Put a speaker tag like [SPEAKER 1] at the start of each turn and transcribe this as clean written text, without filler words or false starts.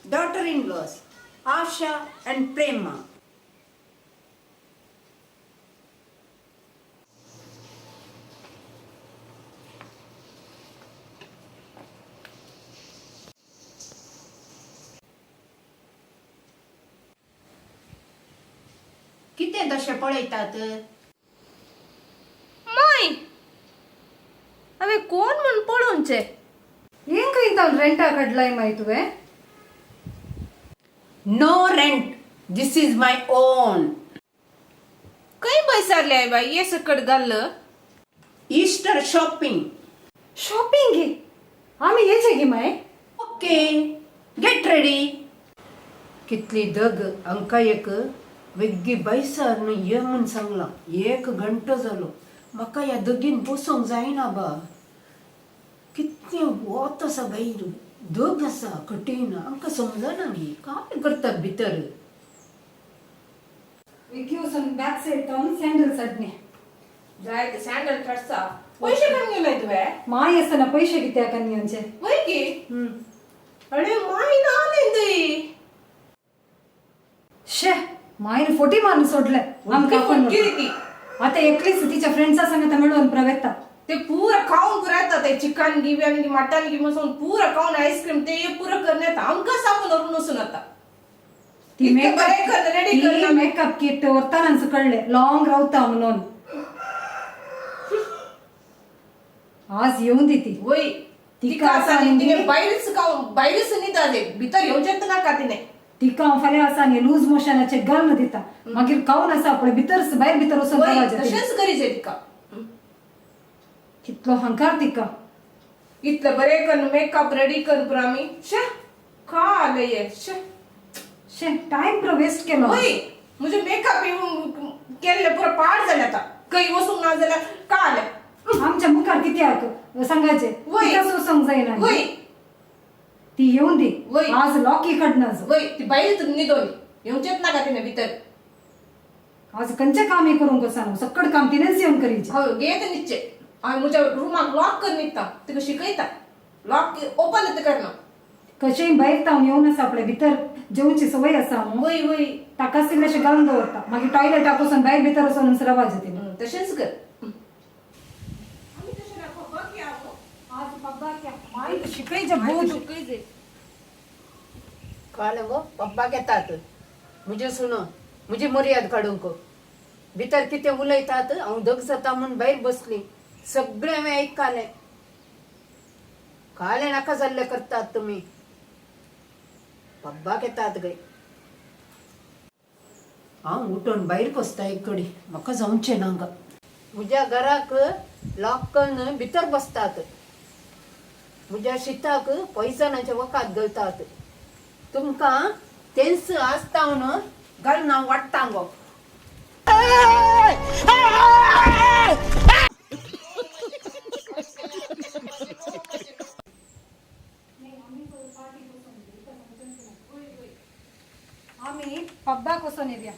[SPEAKER 1] daughter-in-laws, Asha and Prema. किती दशे पळयतात?
[SPEAKER 2] माय अबे कोण म्हण पळोवचे
[SPEAKER 3] ಏನ್ ಕೈತಾವ್ ರೆಂಟ್ ಕಡ್ಲಾಯ್ ಮೈ ತುವೆ
[SPEAKER 1] No rent. This is my own.
[SPEAKER 2] काही बैसारले बाई ये सकट घाल
[SPEAKER 1] Easter shopping.
[SPEAKER 3] शॉपिंग गे आम्ही यायचे गे माय
[SPEAKER 1] Okay. Get ready. कितली दग अंका एक वेग्गी बैसार न ये म्हण सांगला 1 घंटा जालो म्हाका ह्या दगीन बसूंक जायना बा कितले वत आसा भायर दग आसा कठीण आमकां समजना गी काय करतात भितर
[SPEAKER 3] विक्यूसन बॅक साइड ताऊन सँडल सडणे
[SPEAKER 2] जाय ते सँडल खर्चा पैसे कमी गेले तुवे
[SPEAKER 3] माय असताना पैसे किती कन्यांचे
[SPEAKER 2] वय की अरे माय ना आले
[SPEAKER 3] शे मायने फोटी मारून सोडले आमका पण
[SPEAKER 2] ती
[SPEAKER 3] आता एकलीच तिच्या फ्रेंड्सा संगत मिळून प्रवेता
[SPEAKER 2] ते पूरा खाऊन पुरायता ते चिकन गिवी आणि मटन गिवी मसून पूरा खाऊन आईस्क्रीम ते पूरा करण्यात आमका सामून वरून नसून आता
[SPEAKER 3] ती
[SPEAKER 2] रेडी कर
[SPEAKER 3] मेकअप किट वरतानांच कळले लॉंग रावता म्हणून आज येऊन देती
[SPEAKER 2] वय
[SPEAKER 3] तिका
[SPEAKER 2] तिका
[SPEAKER 3] सांगितली
[SPEAKER 2] तिने बाहेरच निघता दे भीतर येऊच्यात ना तिने
[SPEAKER 3] तिका फाल्या असा लूज मोशनाचे गल दिता मागीर काऊन असा आपले भितर बाहेर भितर वचून रावायचे
[SPEAKER 2] तशेंच करीचे तिका
[SPEAKER 3] कितलो हंकार तिका
[SPEAKER 2] इतलं बरे कर मेकअप रेडी कर पुरा मी शे का आले ये शे
[SPEAKER 3] शे टाइम प्र वेस्ट केलो
[SPEAKER 2] वय म्हणजे मेकअप येऊन केले पुरा पाड झाले आता काही वसून ना झाल्या का आले
[SPEAKER 3] आमच्या मुखार किती आक सांगायचे
[SPEAKER 2] वय.
[SPEAKER 3] तिका सोसंग जाईना
[SPEAKER 2] वय
[SPEAKER 3] ती येऊन दे
[SPEAKER 2] वय.
[SPEAKER 3] आज लॉकी कडनं
[SPEAKER 2] वय ती बाहेर निघोली येऊच्यात ना का तिने भीतर
[SPEAKER 3] आज कंचे काम हे करून कसा सक्कड काम तिनेच येऊन करीचे
[SPEAKER 2] हो गे ते निश्चय आणि मुझ्या रूमात लॉक कर निघता तिका शिकयता लॉक ओपन येते करणं
[SPEAKER 3] कशेही बाहेर तावन येऊन असा आपल्या भितर जेवची सवय असा
[SPEAKER 2] वय वय
[SPEAKER 3] ताकासिल्ले अशें घालून दवरता मागीर टॉयलेटाक वचून भायर भितर वचून रावायचे तिने
[SPEAKER 2] तशेंच कर
[SPEAKER 3] आज पब्बा क्या माई शिकयचे भूत
[SPEAKER 1] कळलं गो पप्पा घेतात मुझे सुनो मुझे मर्याद काडूंक भितर किती उलयतात हांव दग जाता म्हणून भायर बसली सगळे हांवें ऐकले काले नाका जाल्ले करतात तुम्ही पब्बा घेतात गय हांव उठून भायर बसता एक कडी म्हाका जावचें ना ग म्हज्या घराक लॉक करून भितर बसतात म्हज्या शिताक पॉयझनाचे वकात घालतात तुमकां तेंच आसता म्हणून घालून हांव वाडटा गो
[SPEAKER 3] आम्ही पब्बाक वचून येवया